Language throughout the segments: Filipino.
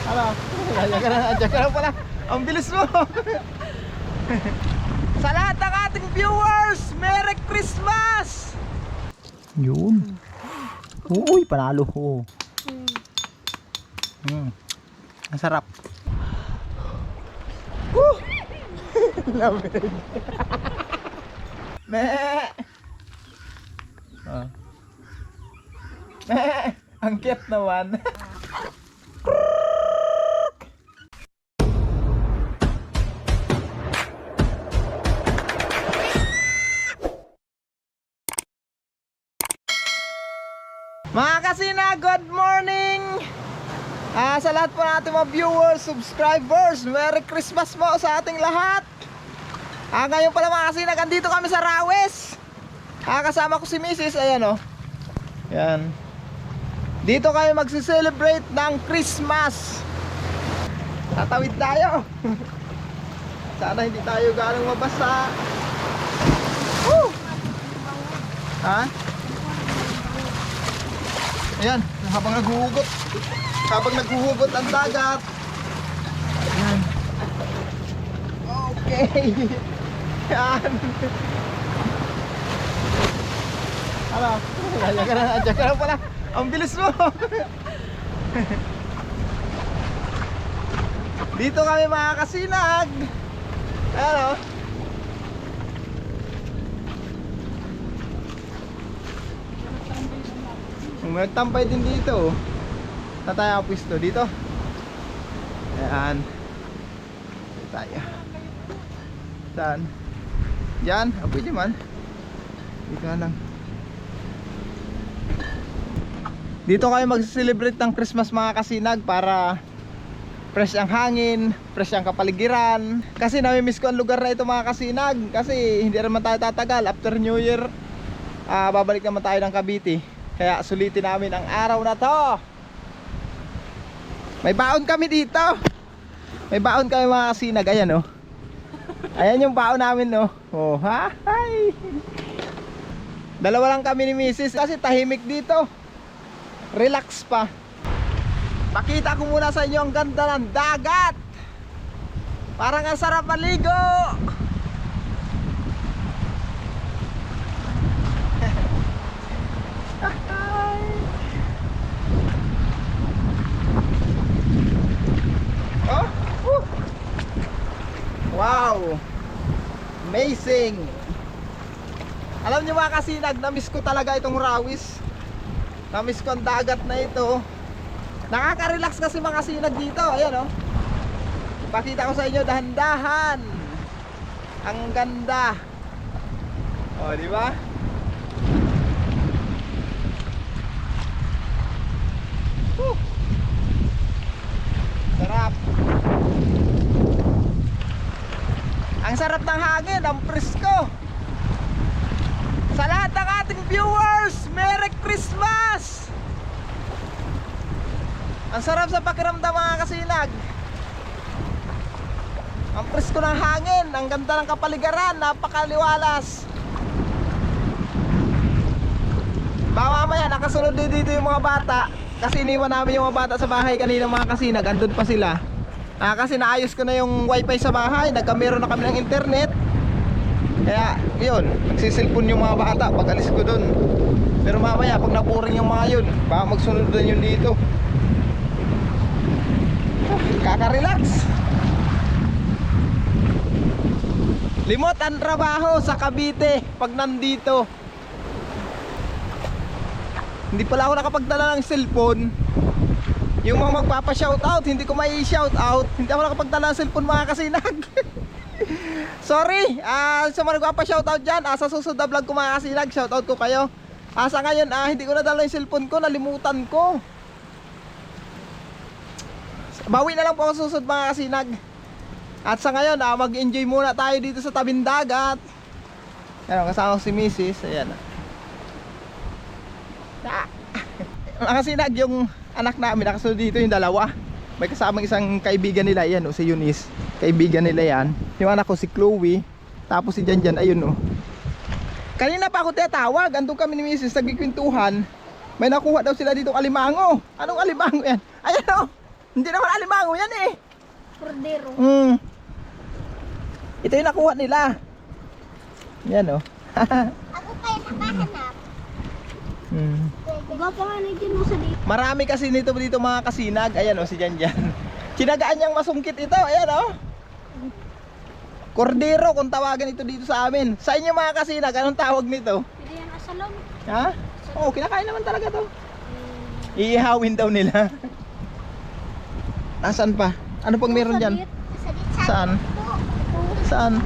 Ano? Andiyan ka na pala. Ang bilis mo. Sa lahat ng ating viewers, Merry Christmas! Yun. Uy, panalo ko. Ang sarap. Lamig. Me. Me. Ang cute naman. Mga kasina, good morning! Sa lahat po natin mga viewers, subscribers, Merry Christmas po sa ating lahat! Ngayon pala mga kasina, nandito kami sa Rawes. Kasama ko si Mrs. Ayan o. Yan. Dito kayo magsi-celebrate ng Christmas. Tatawid tayo. Sana hindi tayo ganong mabasa. Woo! Ha? Ayan, habang naghuhugot ang dagat. Ayan. Okay. Ayan. Ano? Andiyan ka na pala. Ang bilis mo. Dito kami mga kasinag. Ayan o. Magtampay din dito. Saan tayo pwesto? Dito. Ayan. Dito tayo. Saan? Diyan. Pwede man. Dito lang. Dito kayo mag-celebrate ng Christmas mga kasinag para fresh ang hangin, fresh ang kapaligiran. Kasi nami-miss ko ang lugar na ito mga kasinag. Kasi hindi naman tayo tatagal. After New Year, babalik naman tayo ng Cavite. Kaya sulitin namin ang araw na to. May baon kami dito. May baon kami mga kasinag. Ayan o. Ayan yung baon namin no. Oh, hi. Dalawa lang kami ni Mrs. Kasi tahimik dito. Relax pa. Pakita ko muna sa inyo ang ganda ng dagat. Parang ang sarap maligo. Wow! Amazing! Alam niyo mga kasinag, na-miss ko talaga itong Rawis. Na-miss ko ang dagat na ito. Nakaka-relax kasi mga kasinag dito. Ayan o. Pakita ko sa inyo dahan-dahan. Ang ganda. O, di ba? Sarap. Ang sarap ng hangin, ang presko. Sa lahat ng ating viewers, Merry Christmas! Ang sarap sa pakiramdam mga kasinag. Ang presko ng hangin, ang ganda ng kapaligiran, napakaliwalas. Mamaya nakasunod din dito yung mga bata. Kasi iniwan namin yung mga bata sa bahay kanina mga kasinag, andun pa sila. Kasi naayos ko na yung wifi sa bahay, nagkameron na kami ng internet. Kaya yun, nagsisilpon yung mga bata pag alis ko dun. Pero mamaya pag napuring yung mga yun, baka magsunod din yun dito. Kaka-relax. Limot ang trabaho sa Cavite pag nandito. Hindi pala ako nakapagdala ng cellphone. Yung mga magpapa-shoutout, hindi ko may shoutout. Hindi ako nakapagdala ng cellphone mga kasinag. Sorry, sa mga magpapa-shoutout dyan, sa susunod na vlog ko mga kasinag, shoutout ko kayo. Sa ngayon, hindi ko nadala yung cellphone ko, nalimutan ko. Bawi na lang po ako susunod mga kasinag. At sa ngayon, mag-enjoy muna tayo dito sa tabing dagat. Ayan, kasama ko si Mrs. Ayan. Mga kasinag, yung anak namin nakasunod dito yung dalawa. May kasamang isang kaibigan nila yan si Eunice. Kaibigan nila yan. Yung anak ko si Chloe. Tapos si Janjan, ayun Kanina pa ako tinatawag. Andun kami ni Mrs. nagkikwentuhan. May nakuha daw sila dito alimango. Anong alimango yan? Ayan Hindi naman alimango yan eh. Cordero. Ito yung nakuha nila. Yan oh. Ako kayo nakahanap. Huwag pa nga nagyan mo sa dito. Marami kasi nito dito mga kasinag. Ayan oh, si Janjan. Kinagaan niyang masungkit ito. Ayan oh. Cordero kung tawagan ito dito sa amin. Sa inyo mga kasinag, anong tawag nito? Pwede yan asalong. Ha? Oo, kinakain naman talaga to. Iihawin daw nila. Nasaan pa? Ano pang meron dyan? Saan? Saan?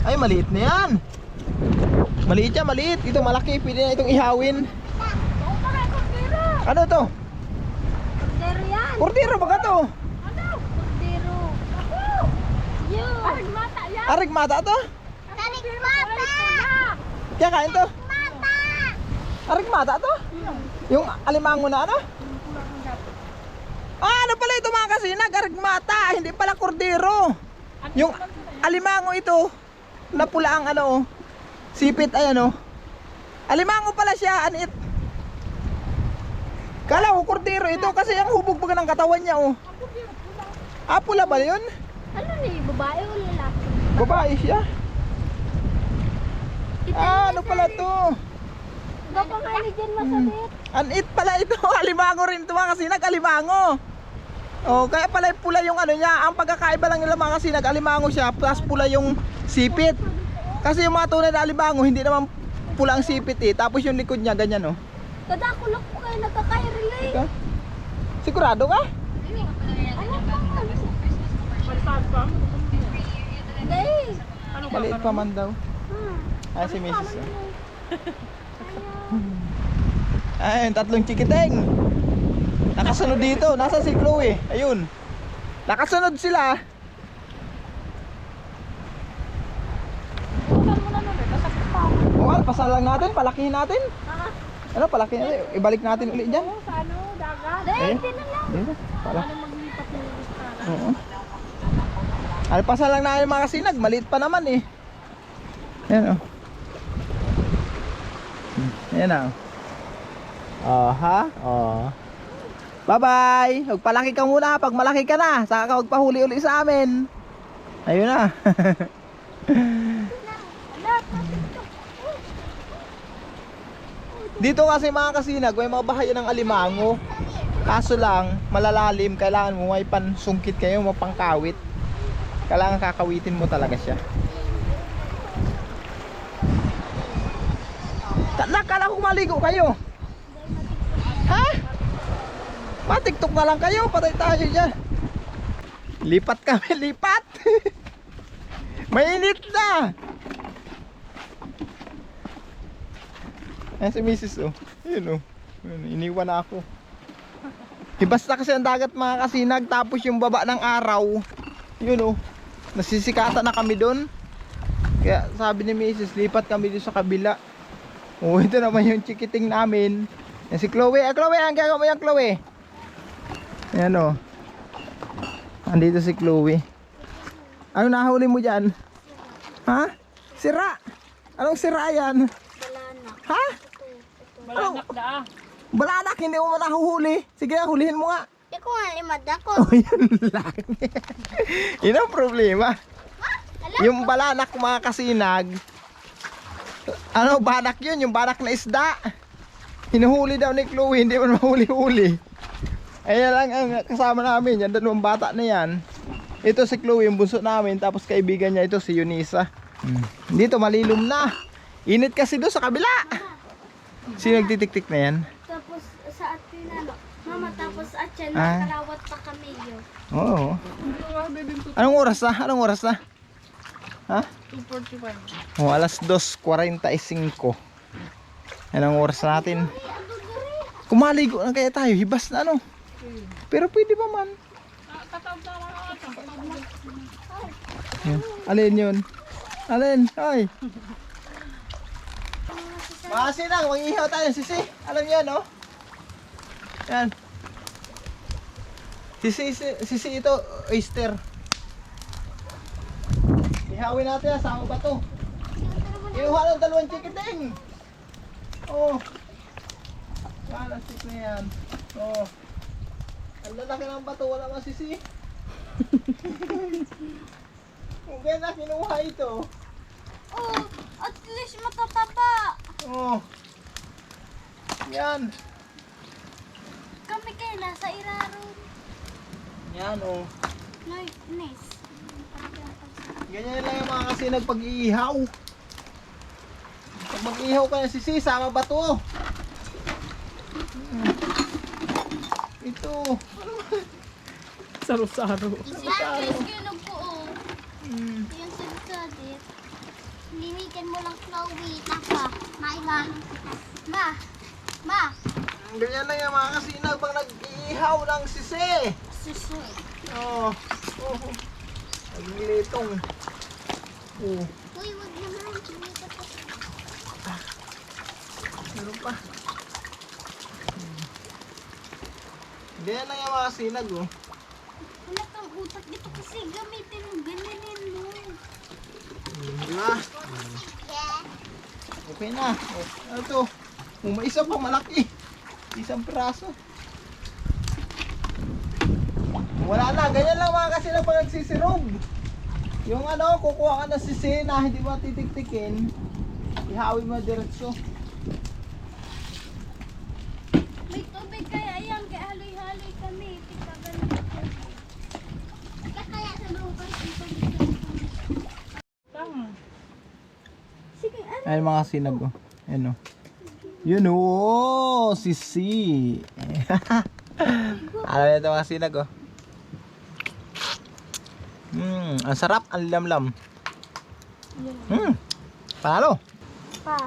Ay, maliit na yan. Maliit yan, maliit. Ito malaki, pwede na itong ihawin. Ano to? Cordero yan. Cordero baga to? Cordero. Yun. Arigmata yan. Arigmata to? Arigmata. Kaya kain to? Mata. Arigmata to? Yung alimango na ano? Ah, ano pala ito mga kasinag? Arigmata, hindi pala cordero. Yung alimango ito, na pula ang ano oh. Sipit, ayan oh. Alimango pala siya, anit. Kala ko cordero ito kasi ang hubog baga ng katawan niya oh. Ah, pula ba yun? Ano ni, babae o lalaki? Babae siya. Ah, ano pala to? Huwag pa nga nagyan masabit. Anit pala ito, alimango rin ito mga kasinag, alimango. Oh, kaya pala pula yung ano niya. Ang pagkakaiba lang nila mga kasinag, alimango siya, plus pula yung sipit. Kasi yung mga tunay na alimango, hindi naman pula ang sipit eh. Tapos yung likod niya, ganyan oh. Kada ko lang po kayo nagkakairelay. Ika? Sigurado ka? Ano pa nga? Hindi. Maliit pa man daw. Ay, si Mrs. oh. Ayun, tatlong chikiteng. Nakasunod dito, nasa si Chloe. Ayun. Nakasunod sila. Oh, pasal lang natin, palakihin natin. Ano, palakihin natin. Ibalik natin ulit dyan. Sa ano, dagat? Ayun. Hindi na lang. Dito, pala. Ano maglipat ng listahan? Oo. Alpasal lang natin mga kasinag, maliit pa naman eh. Ayan oh. Ayan oh. Oh ha? Oh. Bye bye. Magpalaki ka muna pag malaki ka na. Saka ka magpahuli uli sa amin. Ayun na. Dito kasi mga kasinag, may mga bahayan ng alimango. Kaso lang, malalalim. Kailangan mo may pansungkit kayo, mapangkawit. Kailangan kakawitin mo talaga siya. Nakala ko maligo kayo. Ha? Matiktok na lang kayo, patay tayo dyan. Lipat kami, lipat. Mainit na. Ayan si Mrs. oh. Yun oh. Iniwan na ako. Hibas na kasi ang dagat mga kasinag. Tapos yung baba ng araw, yun oh, nasisikatan na kami doon. Kaya sabi ni Mrs. lipat kami doon sa kabila. Oh, ito naman yung chikiting namin. Yan si Chloe. Chloe, ang gagawa mo yan, Chloe? Ayan o. Andito si Chloe. Ano nahuli mo dyan? Ha? Sira. Anong sira yan? Balanak. Ha? Balanak na ah. Balanak, hindi mo nahuhuli. Sige, hulihin mo nga. Hindi ko nga limad ako. Oh, yan lang. Yun ang problema. Yung balanak mga kasinag. Ano, banak yun? Yung banak na isda. Hinuhuli daw ni Chloe, hindi man mahuli-huli. Ayan lang ang kasama namin. Yan, dalawang bata na yan. Ito si Chloe, yung bunso namin. Tapos kaibigan niya ito, si Eunice. Dito malilom na. Init kasi doon sa kabila. Sino nagtitik-tik na yan? Tapos sa atin ano, mama, tapos at yan, Ah. nakalawat pa kami yun. Oo. Anong oras na? Anong oras na? Ha? 2:45. Oh, alas 2:45. Anong oras natin? Kumaligo na kaya tayo, hibas na ano. Pero pwede pa man. Yan. Alin yun? Alin? Ay. Masi lang, mag-ihaw tayo, sisi. Alam niyo no? Yan. Sisi ito, oyster. Ihawin natin yan, sama ba to? Inuha ng dalawang chikiting. Oh. Yan, ang stick na yan. Oh. Ang lalaki ng bato, wala masisi. Kung kaya na kinuha ito. Oh, at least matataba. Oh. Yan. Kami kayo nasa iraro. Yan oh. Nice. Ganyan lang yung mga kasi nagpag-iihaw. Pag mag-iihaw ka ng sisi, sama ba to? Ito. Saro-saro. Guys, kilog po oh. Yung sudsadit. Limitin mo lang Chloe. Taka. Ma. Ganyan lang yung mga kasinag pag nag-iihaw ng sisi. Suso. Oh. Oh. Naglilitong. Oh. Uy, wag naman. Kumita po. Meron pa. Ganyan lang yung mga kasinag oh. Wala kang utak dito kasi gamitin mo. Ganyanin mo. Diba? Okay na. Oh, ano to? Oh, may isa pa malaki. Isang piraso. Wala na. Ganyan lang mga kasi lang pag nagsisirog. Yung ano, kukuha ka ng sisi na hindi mo titiktikin. Ihawin mo diretso. May tubig kaya yan. Kaya haloy-haloy kami. Tigtagan na tubig. Kaya sa bukas ito. Tama. Sige, ano? Ayun mga sinag oh. Ayun oh. Yun oh, sisi. Alam nito mga sinag oh. Ang sarap, ang lamlam. Panalo. Pa.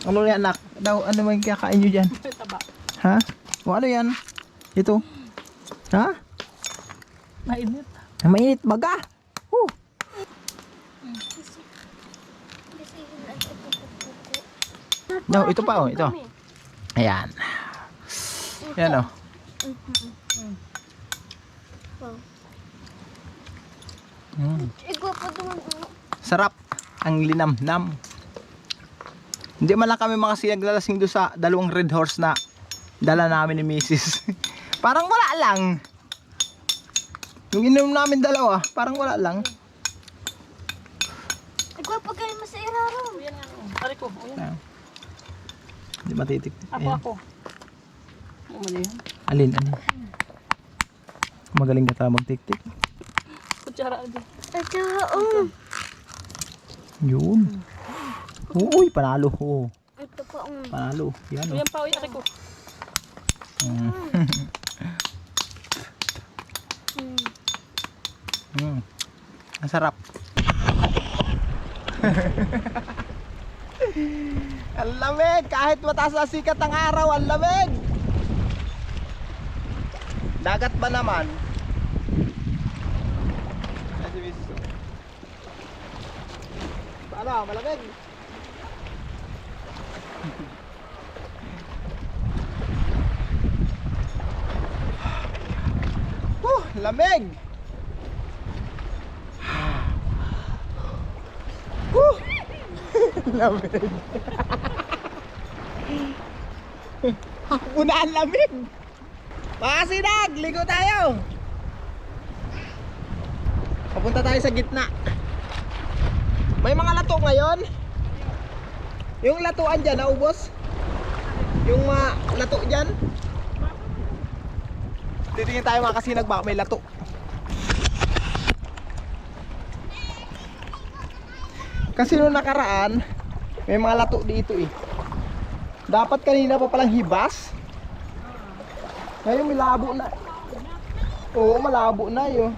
Ano yan anak? Daw, ano man kakain nyo dyan? Taba. Ha? O ano yan? Ito? Ha? Mainit. Mainit baga. Daw, ito pa oh, ito. Ayan. Yan oh. Ikaw pa doon. Sarap. Ang linamnam. Hindi man lang kami makasiyag lalasing doon sa dalawang red horse na dala namin ni Mrs. Parang wala lang. Yung inom namin dalawa, parang wala lang. Ikaw pa kayo mas iraro. Yan ano. Ari ko. Ayan. Hindi matitik. Ako. Ano yan? Alin. Magaling ka talaga magtiktik. Kutsara din. Ito, Yun. Uy, panalo ho. Ito pa, Panalo. Yan oh. Yan pa. Uy, ari ko. Ang sarap. Ang lamig. Kahit mataas na sikat ang araw, ang lamig. Dagat ba naman? Ay, si Mrs. Paano? Malamig. Lamig. Lamig. Muna ang lamig. Mga sinag, ligo tayo. Papunta tayo sa gitna. May mga lato ngayon. Yung latuan dyan, naubos. Yung mga lato dyan. Titingin tayo mga kasinag, baka may lato. Kasi nung nakaraan, may mga lato dito eh. Dapat kanina pa palang hibas. Ngayon may labo na. Oo, malabo na yun.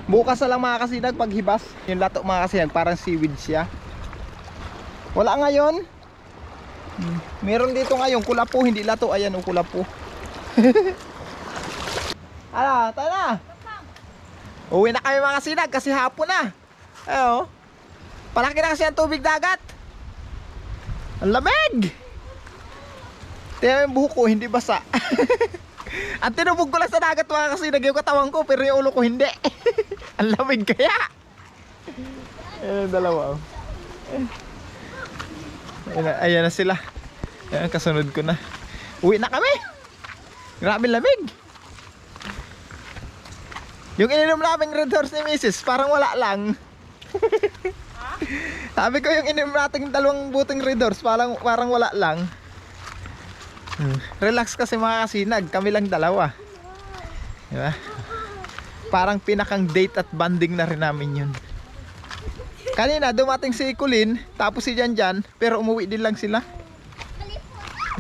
Bukas na lang mga kasinag paghibas. Yung lato mga kasinag, parang seaweed siya. Wala ngayon. Meron dito ngayon, kulapo, hindi lato. Ayan o, kulapo. Ala, tayo na. Uwi na kami mga kasinag kasi hapon na. Ayo. Palaki na kasi ang tubig dagat. Ang lamig. Tingnan yung buhok ko, hindi basa. At tinubog ko lang sa dagat mga kasinag yung katawan ko, pero yung ulo ko hindi. Ang lamig kaya. Ayan ang dalawa. Ayan na sila. Ayan, kasunod ko na. Uwi na kami. Grabe lamig. Yung ininom naming Red Horse ni Mrs. parang wala lang. Sabi ko yung ininom nating dalawang buting Red Horse parang wala lang. Relax kasi mga kasinag, kami lang dalawa. Diba? Parang pinakang date at banding na rin namin yun. Kanina dumating si Colin, tapos si Janjan, pero umuwi din lang sila.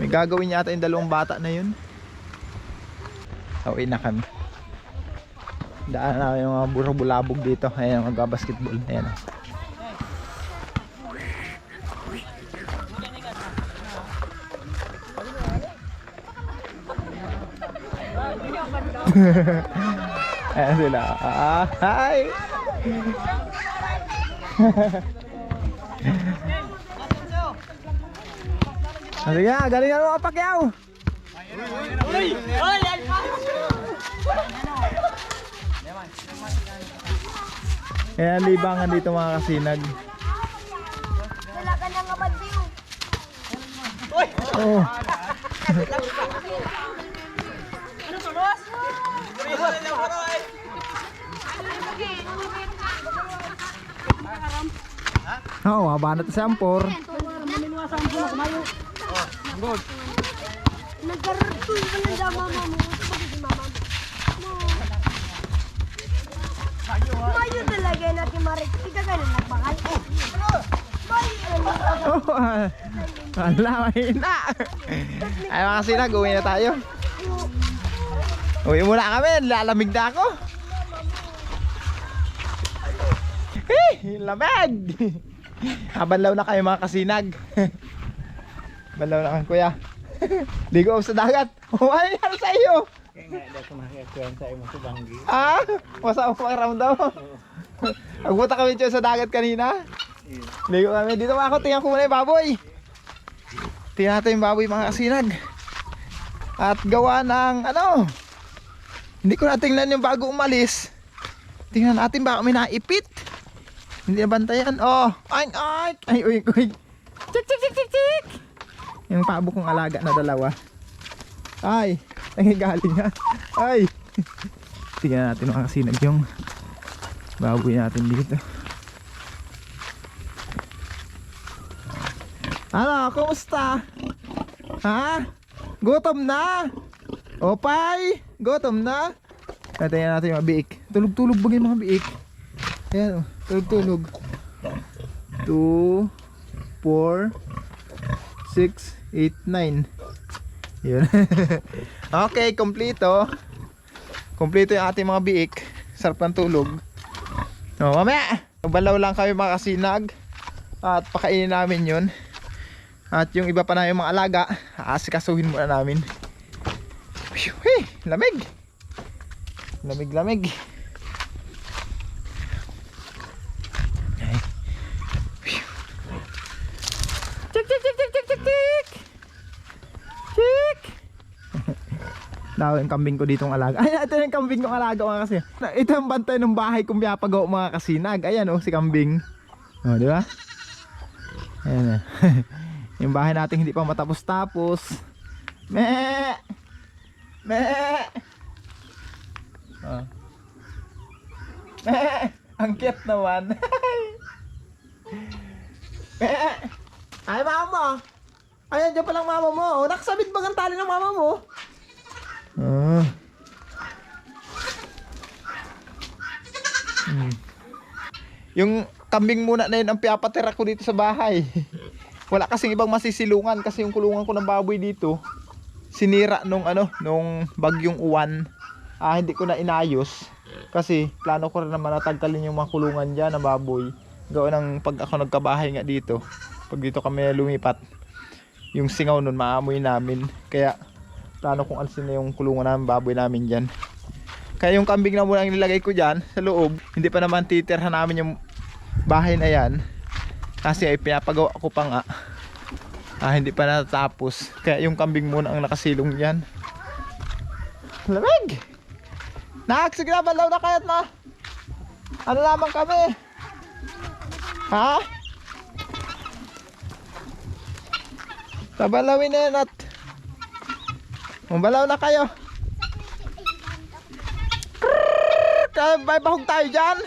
May gagawin yata yung dalawang bata na yun. Uwi na kami. Daan na yung mga burabulabog dito. Ayan, magbabasketball. Ayan. Ayan sila. Hi! Sige nga, galingan mo kapakyaw! Ayan, libangan dito mga kasinag. Wala ka na nga bandiyo. Oh. Oo, mabanat sa ampor. Nagkarartoy ka lang daw mama mo. Pagiging mama mo. Mayo talaga natin marik. Ika ka na nagbakal. Oh, wala, mahina. Ay mga kasinag, uwi na tayo. Uwi muna kami, lalamig na ako. Lamig! Banlaw na kayo mga kasinag. Banlaw na kayo kuya. Ligo ako sa dagat. Ano nangyari sa iyo? Kaya nga, dahil kumakiyakuan sa imo sa banggi. Ah? Masama po ang ramdam. Agbuta kami dyan sa dagat kanina. Ligo kami. Dito ako, tingnan ko muna yung baboy. Tingnan natin yung baboy mga kasinag. At gawa ng ano, hindi ko na tingnan yung bago umalis. Tingnan natin baka may naipit. Hindi na bantayan. Oh, ay, uy. Tik. Yung pabo kong alaga na dalawa. Ay, nangigaling nga. Ay. Tingnan natin mga kasinag yung baboy natin dito. Ano, kumusta? Ha? Gutom na? Opay, gutom na? Tingnan natin yung mga biik. Tulog-tulog bagay mga biik. Ayan, tulog-tulog. 2, 4, 6, 8, 9. Yun. Okay, kompleto. Kompleto yung ating mga biik. Sarap ng tulog. O, mamaya. Balaw lang kami mga kasinag. At pakainin namin yun. At yung iba pa na yung mga alaga, aasikasuhin muna namin. Hey, lamig. Lamig. Tik. Daw yung kambing ko ditong alaga. Ay, ito yung kambing kong alaga mga kasi. Ito yung bantay ng bahay kong pinapagawa mga kasinag. Ayan oh, si kambing. Oh, di ba? Ayan. Yung bahay natin hindi pa matapos-tapos. Me. Oh. Ang cute naman. Ay, mama mo. Ayan, dyan palang mama mo. Nakasabit ba ang tali ng mama mo? Yung kambing muna na yun ang pinapatira ko dito sa bahay. Wala kasing ibang masisilungan kasi yung kulungan ko ng baboy dito sinira nung bagyong uwan. Hindi ko na inayos kasi plano ko rin naman natanggalin yung mga kulungan dyan ng baboy. Gawa ng pag ako nagkabahay nga dito, pag dito kami lumipat, yung singaw nun maamoy namin. Kaya plano kong alisin na yung kulungan ng baboy namin dyan. Kaya yung kambing na muna ang nilagay ko dyan sa loob. Hindi pa naman titirhan namin yung bahay na yan kasi ay pinapagawa ko pa nga. Hindi pa natatapos. Kaya yung kambing muna ang nakasilong dyan. Lamig! Sige na, balaw na kaya't na. Ano naman kami? Ha? Tabalawin na yan at balaw na kayo. Kaya may bahog tayo dyan.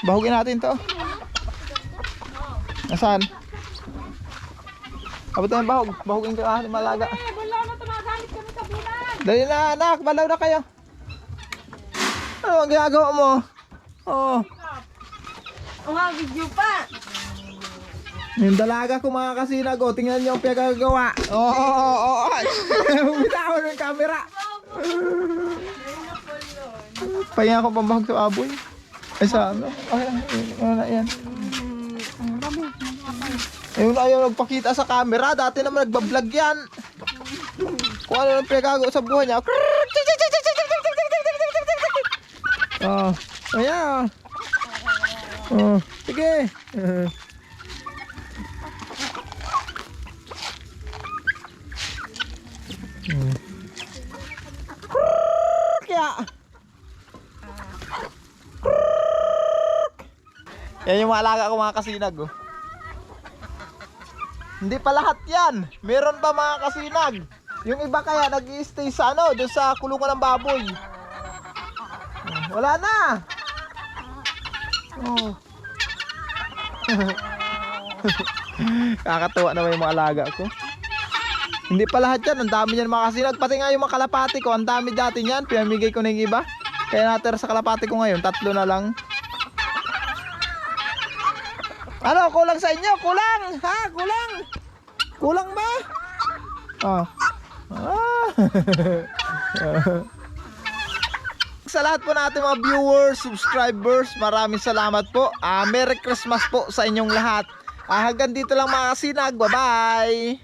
Bahugin natin to. Nasaan? Abot na yung bahog. Bahugin ko malaga. Wala na tumagalit kami sa bulan. Dali na anak, balaw na kayo. Ano ang ginagawa mo? Oh. Mga video pa. Yung dalaga ko mga kasinag, oh, tingnan niyo ang pinagagawa. Oo. Bitawan ng camera. Pahinga ko pambahog sa aboy. Ay sa ano? Ay, yan. Ayun ayaw nagpakita sa camera. Dati naman nagbablog yan. Kung ano ang pinagagawa sa buhay niya. Oh, ayan. Oh, sige. Kaya. Yan yung mga alaga ko mga kasinag. Oh. Hindi pa lahat yan. Meron pa mga kasinag. Yung iba kaya nag-i-stay sa ano, doon sa kulungan ng baboy. Wala na. Oh. Kakatuwa naman yung mga alaga ko. Hindi pa lahat yan. Ang dami yan mga kasinag. Pati nga yung mga kalapati ko. Ang dami dati yan. Pinamigay ko na yung iba. Kaya natira sa kalapati ko ngayon. 3 na lang. Ano? Kulang sa inyo? Kulang? Ha? Kulang? Kulang ba? Oh. Sa lahat po natin mga viewers, subscribers, maraming salamat po. Merry Christmas po sa inyong lahat. Hanggang dito lang mga kasinag. Bye-bye!